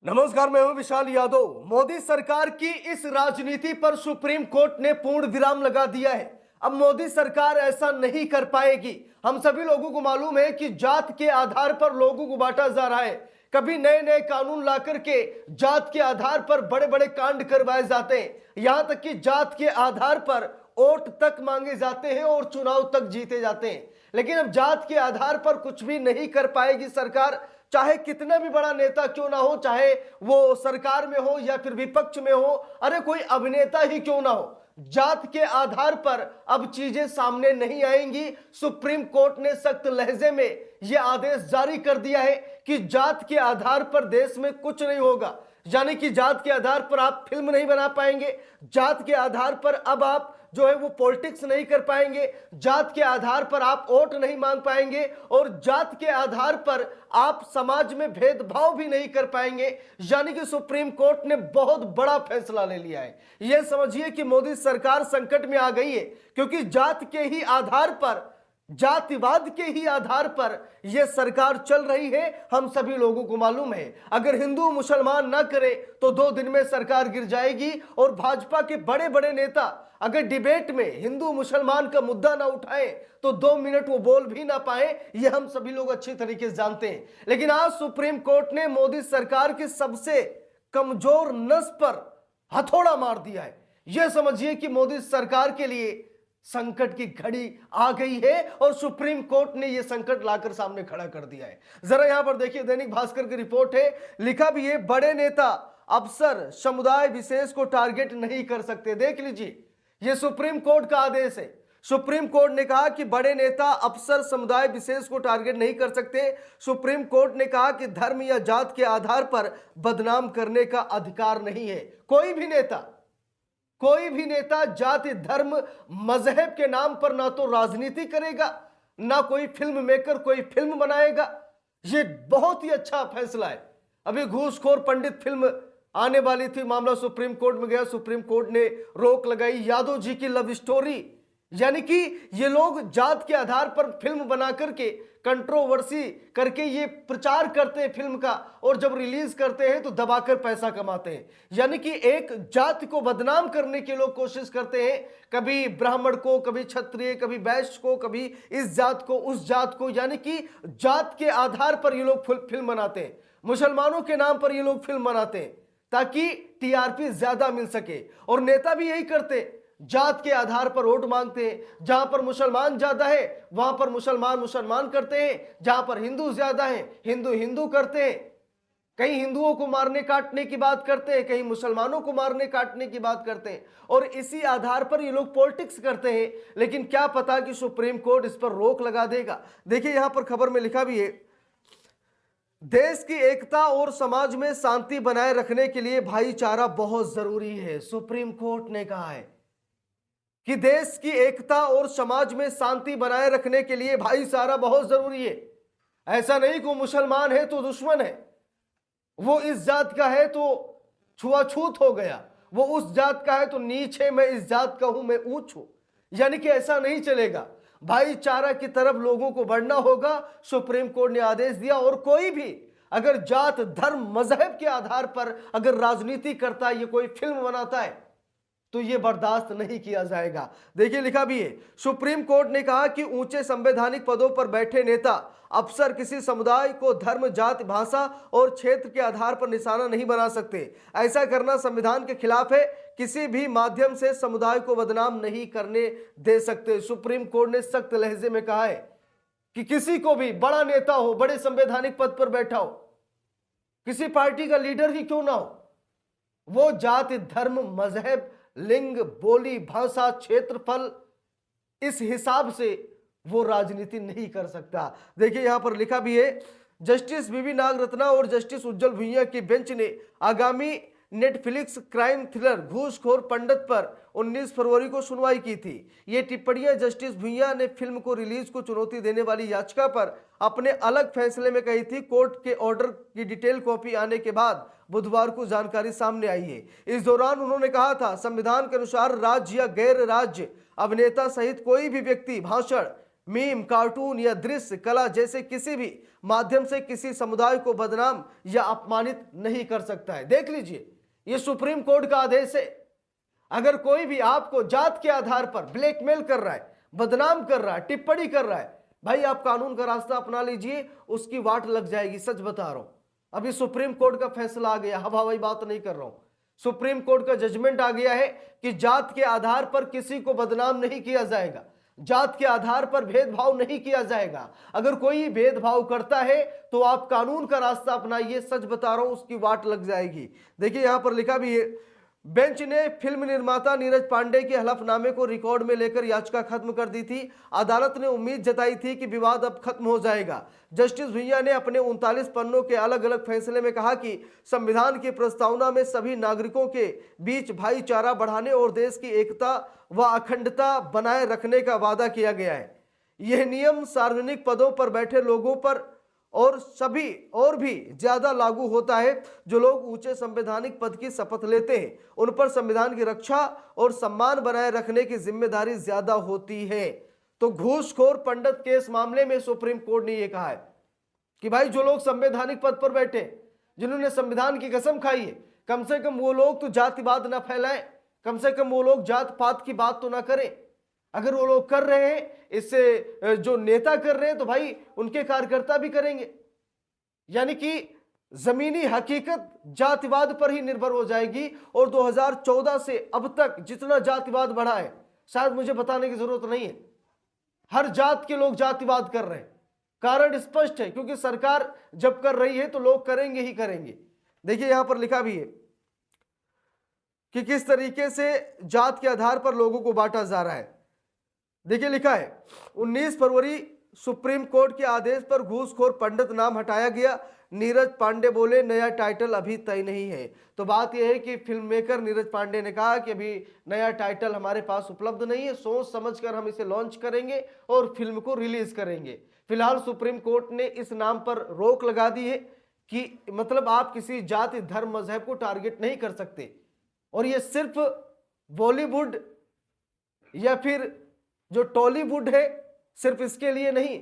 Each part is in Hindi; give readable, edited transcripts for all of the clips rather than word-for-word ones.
नमस्कार, मैं हूं विशाल यादव। मोदी सरकार की इस राजनीति पर सुप्रीम कोर्ट ने पूर्ण विराम लगा दिया है। अब मोदी सरकार ऐसा नहीं कर पाएगी। हम सभी लोगों को मालूम है कि जात के आधार पर लोगों को बांटा जा रहा है। कभी नए नए कानून ला करके जात के आधार पर बड़े बड़े कांड करवाए जाते हैं। यहां तक कि जात के आधार पर वोट तक मांगे जाते हैं और चुनाव तक जीते जाते हैं। लेकिन अब जात के आधार पर कुछ भी नहीं कर पाएगी सरकार, चाहे कितना भी बड़ा नेता क्यों ना हो, चाहे वो सरकार में हो या फिर विपक्ष में हो, अरे कोई अभिनेता ही क्यों ना हो। जात के आधार पर अब चीजें सामने नहीं आएंगी। सुप्रीम कोर्ट ने सख्त लहजे में यह आदेश जारी कर दिया है कि जात के आधार पर देश में कुछ नहीं होगा। यानी कि जात के आधार पर आप फिल्म नहीं बना पाएंगे, जात के आधार पर अब आप जो है वो पॉलिटिक्स नहीं कर पाएंगे, जात के आधार पर आप वोट नहीं मांग पाएंगे और जात के आधार पर आप समाज में भेदभाव भी नहीं कर पाएंगे। यानी कि सुप्रीम कोर्ट ने बहुत बड़ा फैसला ले लिया है। यह समझिए कि मोदी सरकार संकट में आ गई है, क्योंकि जात के ही आधार पर, जातिवाद के ही आधार पर यह सरकार चल रही है। हम सभी लोगों को मालूम है, अगर हिंदू मुसलमान ना करे तो 2 दिन में सरकार गिर जाएगी। और भाजपा के बड़े बड़े नेता अगर डिबेट में हिंदू मुसलमान का मुद्दा ना उठाए तो 2 मिनट वो बोल भी ना पाए, ये हम सभी लोग अच्छी तरीके से जानते हैं। लेकिन आज सुप्रीम कोर्ट ने मोदी सरकार की सबसे कमजोर नस पर हथौड़ा मार दिया है। यह समझिए कि मोदी सरकार के लिए संकट की घड़ी आ गई है और सुप्रीम कोर्ट ने यह संकट लाकर सामने खड़ा कर दिया है। जरा यहां पर देखिए, दैनिक भास्कर की रिपोर्ट है, लिखा भी है, बड़े नेता अफसर समुदाय विशेष को टारगेट नहीं कर सकते। देख लीजिए, यह सुप्रीम कोर्ट का आदेश है। सुप्रीम कोर्ट ने कहा कि बड़े नेता अफसर समुदाय विशेष को टारगेट नहीं कर सकते। सुप्रीम कोर्ट ने कहा कि धर्म या जात के आधार पर बदनाम करने का अधिकार नहीं है। कोई भी नेता जाति धर्म मजहब के नाम पर ना तो राजनीति करेगा, ना कोई फिल्म मेकर कोई फिल्म बनाएगा। ये बहुत ही अच्छा फैसला है। अभी घूसखोर पंडित फिल्म आने वाली थी, मामला सुप्रीम कोर्ट में गया, सुप्रीम कोर्ट ने रोक लगाई। यादव जी की लव स्टोरी, यानी कि ये लोग जात के आधार पर फिल्म बना करके कंट्रोवर्सी करके ये प्रचार करते हैं फिल्म का, और जब रिलीज करते हैं तो दबाकर पैसा कमाते हैं। यानी कि एक जात को बदनाम करने की लोग कोशिश करते हैं, कभी ब्राह्मण को, कभी क्षत्रिय, कभी वैश्य को, कभी इस जात को, उस जात को। यानी कि जात के आधार पर ये लोग फिल्म बनाते हैं। मुसलमानों के नाम पर ये लोग फिल्म बनाते हैं ताकि टीआरपी ज्यादा मिल सके। और नेता भी यही करते हैं, जात के आधार पर वोट मांगते हैं। जहां पर मुसलमान ज्यादा है वहां पर मुसलमान करते हैं, जहां पर हिंदू ज्यादा है हिंदू करते हैं। कहीं हिंदुओं को मारने काटने की बात करते हैं, कहीं मुसलमानों को मारने काटने की बात करते हैं, और इसी आधार पर ये लोग पॉलिटिक्स करते हैं। लेकिन क्या पता कि सुप्रीम कोर्ट इस पर रोक लगा देगा। देखिए यहां पर खबर में लिखा भी है, देश की एकता और समाज में शांति बनाए रखने के लिए भाईचारा बहुत जरूरी है। सुप्रीम कोर्ट ने कहा है कि देश की एकता और समाज में शांति बनाए रखने के लिए भाईचारा बहुत जरूरी है। ऐसा नहीं कि मुसलमान है तो दुश्मन है, वो इस जात का है तो छुआछूत हो गया, वो उस जात का है तो नीच है, मैं इस जात का हूं, मैं ऊंच हूं। यानी कि ऐसा नहीं चलेगा। भाईचारा की तरफ लोगों को बढ़ना होगा। सुप्रीम कोर्ट ने आदेश दिया, और कोई भी अगर जात धर्म मजहब के आधार पर अगर राजनीति करता है, ये कोई फिल्म बनाता है, तो ये बर्दाश्त नहीं किया जाएगा। देखिए लिखा भी है, सुप्रीम कोर्ट ने कहा कि ऊंचे संवैधानिक पदों पर बैठे नेता अफसर किसी समुदाय को धर्म, जाति, भाषा और क्षेत्र के आधार पर निशाना नहीं बना सकते। ऐसा करना संविधान के खिलाफ है। किसी भी माध्यम से समुदाय को बदनाम नहीं करने दे सकते। सुप्रीम कोर्ट ने सख्त लहजे में कहा है कि किसी को भी, बड़ा नेता हो, बड़े संवैधानिक पद पर बैठा हो, किसी पार्टी का लीडर ही क्यों ना हो, वो जाति धर्म मजहब लिंग बोली भाषा क्षेत्रफल इस हिसाब से वो राजनीति नहीं कर सकता। देखिए यहां पर लिखा भी है, जस्टिस बीबी नागरत्ना और जस्टिस उज्जवल भुइयां की बेंच ने आगामी नेटफ्लिक्स क्राइम थ्रिलर घूसखोर पंडित पर 19 फरवरी को सुनवाई की थी। ये टिप्पणियां जस्टिस भुइयां ने फिल्म को रिलीज को चुनौती देने वाली याचिका पर अपने अलग फैसले में कही थी। कोर्ट के ऑर्डर की डिटेल कॉपी आने के बाद बुधवार को जानकारी सामने आई है। इस दौरान उन्होंने कहा था, संविधान के अनुसार राज्य या गैर राज्य अभिनेता सहित कोई भी व्यक्ति भाषण, मीम, कार्टून या दृश्य कला जैसे किसी भी माध्यम से किसी समुदाय को बदनाम या अपमानित नहीं कर सकता है। देख लीजिए, ये सुप्रीम कोर्ट का आदेश है। अगर कोई भी आपको जात के आधार पर ब्लैकमेल कर रहा है, बदनाम कर रहा है, टिप्पणी कर रहा है, भाई आप कानून का रास्ता अपना लीजिए, उसकी वाट लग जाएगी। सच बता रहा हूं, अभी सुप्रीम कोर्ट का फैसला आ गया, हवा हवाई बात नहीं कर रहा हूं। सुप्रीम कोर्ट का जजमेंट आ गया है कि जात के आधार पर किसी को बदनाम नहीं किया जाएगा, जात के आधार पर भेदभाव नहीं किया जाएगा। अगर कोई भेदभाव करता है तो आप कानून का रास्ता अपनाइए। सच बता रहा हूं, उसकी वाट लग जाएगी। देखिए यहां पर लिखा भी है, बेंच ने फिल्म निर्माता नीरज पांडे के हलफनामे को रिकॉर्ड में लेकर याचिका खत्म कर दी थी। अदालत ने उम्मीद जताई थी कि विवाद अब खत्म हो जाएगा। जस्टिस भुइयां ने अपने 39 पन्नों के अलग अलग फैसले में कहा कि संविधान की प्रस्तावना में सभी नागरिकों के बीच भाईचारा बढ़ाने और देश की एकता व अखंडता बनाए रखने का वादा किया गया है। यह नियम सार्वजनिक पदों पर बैठे लोगों पर और सभी और भी ज्यादा लागू होता है। जो लोग ऊंचे संवैधानिक पद की शपथ लेते हैं, उन पर संविधान की रक्षा और सम्मान बनाए रखने की जिम्मेदारी ज्यादा होती है। तो घूसखोर पंडित केस मामले में सुप्रीम कोर्ट ने यह कहा है कि भाई जो लोग संवैधानिक पद पर बैठे, जिन्होंने संविधान की कसम खाई है, कम से कम वो लोग तो जातिवाद ना फैलाएं, कम से कम वो लोग जात पात की बात तो ना करें। अगर वो लोग कर रहे हैं, इससे जो नेता कर रहे हैं, तो भाई उनके कार्यकर्ता भी करेंगे। यानी कि जमीनी हकीकत जातिवाद पर ही निर्भर हो जाएगी। और 2014 से अब तक जितना जातिवाद बढ़ा है, शायद मुझे बताने की जरूरत नहीं है, हर जात के लोग जातिवाद कर रहे हैं। कारण स्पष्ट है, क्योंकि सरकार जब कर रही है तो लोग करेंगे ही करेंगे। देखिए यहां पर लिखा भी है कि किस तरीके से जात के आधार पर लोगों को बांटा जा रहा है। देखिए लिखा है, 19 फरवरी सुप्रीम कोर्ट के आदेश पर घूसखोर पंडित नाम हटाया गया। नीरज पांडे बोले नया टाइटल अभी तय नहीं है। तो बात यह है कि फिल्म मेकर नीरज पांडे ने कहा कि अभी नया टाइटल हमारे पास उपलब्ध नहीं है, सोच समझकर हम इसे लॉन्च करेंगे और फिल्म को रिलीज करेंगे। फिलहाल सुप्रीम कोर्ट ने इस नाम पर रोक लगा दी है कि मतलब आप किसी जाति, धर्म, मजहब को टारगेट नहीं कर सकते। और ये सिर्फ बॉलीवुड या फिर जो टॉलीवुड है सिर्फ इसके लिए नहीं,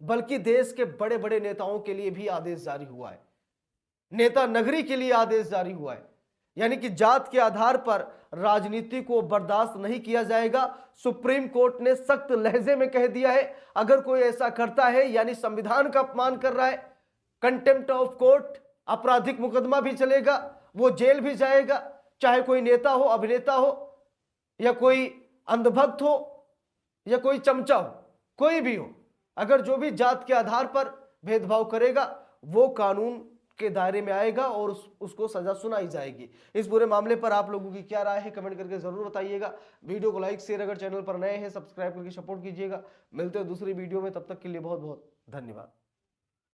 बल्कि देश के बड़े बड़े नेताओं के लिए भी आदेश जारी हुआ है। नेता नगरी के लिए आदेश जारी हुआ है। यानी कि जात के आधार पर राजनीति को बर्दाश्त नहीं किया जाएगा। सुप्रीम कोर्ट ने सख्त लहजे में कह दिया है, अगर कोई ऐसा करता है यानी संविधान का अपमान कर रहा है, कंटेम्प्ट ऑफ कोर्ट, आपराधिक मुकदमा भी चलेगा, वो जेल भी जाएगा। चाहे कोई नेता हो, अभिनेता हो, या कोई अंधभक्त हो, या कोई चमचा हो, कोई भी हो, अगर जो भी जात के आधार पर भेदभाव करेगा वो कानून के दायरे में आएगा और उसको सजा सुनाई जाएगी। इस पूरे मामले पर आप लोगों की क्या राय है, कमेंट करके जरूर बताइएगा। वीडियो को लाइक शेयर, अगर चैनल पर नए हैं सब्सक्राइब करके सपोर्ट कीजिएगा। मिलते हैं दूसरी वीडियो में, तब तक के लिए बहुत बहुत धन्यवाद।